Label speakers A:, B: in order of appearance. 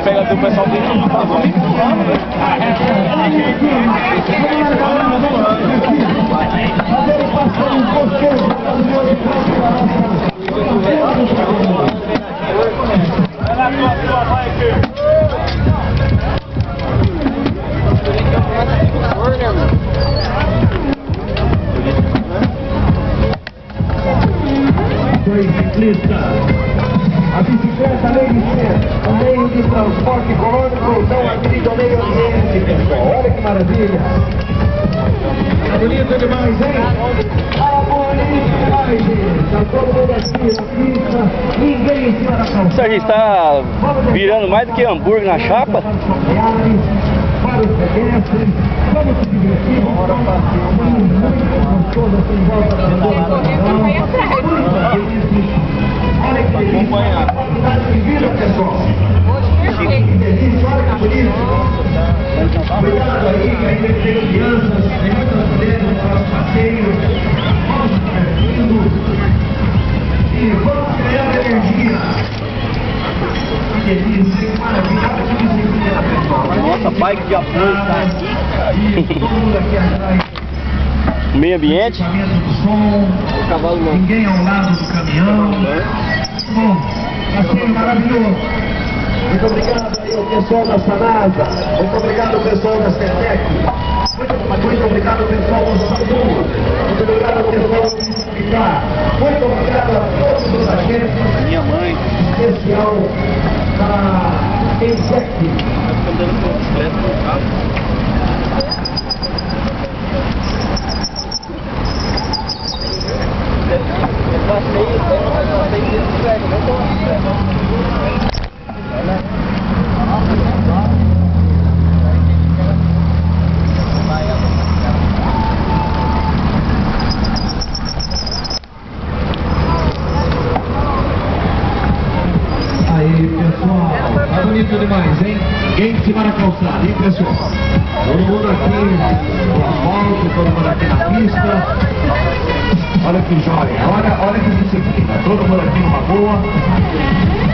A: Pega do pessoal dele que tá
B: Dois ciclistas. A bicicleta, além de ser um meio de transporte econômico, tão adquirido ao meio ambiente, pessoal. Olha que maravilha. Tá bonito demais, hein? Tá bonito demais, gente. Tá todo mundo aqui na pista, ninguém em cima da calçada.
A: Isso aí está virando mais do que hambúrguer na chapa.
B: Para os pedestres, vamos se divertir. Bora passeio, muito gostoso assim em volta da olha que delícia, a quantidade de vida, pessoal. Que delícia, olha que bonito. Cuidado aí, que ainda tem crianças, tem muitas mulheres no nosso passeio. Vamos se divertindo e vamos ganhar energia. Que delícia, que maravilha, olha que bicicleta, pessoal.
A: Nossa, bike de apoio está aqui.
B: Todo mundo aqui atrás.
A: Meio ambiente.
B: Do som,
A: Cavalo não.
B: ninguém ao lado do caminhão. Bom, passeio maravilhoso. Muito obrigado aí ao pessoal da Sanasa. Muito obrigado ao pessoal da Cetec. Muito obrigado ao pessoal do SAMU. Muito obrigado ao pessoal do Hospital. Muito obrigado a todos os agentes.
A: Minha mãe.
B: Especial da ESEC.
A: Andando com bicicleta no carro.
B: Aí, pessoal, tá bonito demais, hein? Ninguém em cima da calçada, hein, pessoal? Todo mundo aqui no asfalto, todo mundo aqui na pista. Olha que joia, olha que disciplina. Todo mundo aqui numa boa.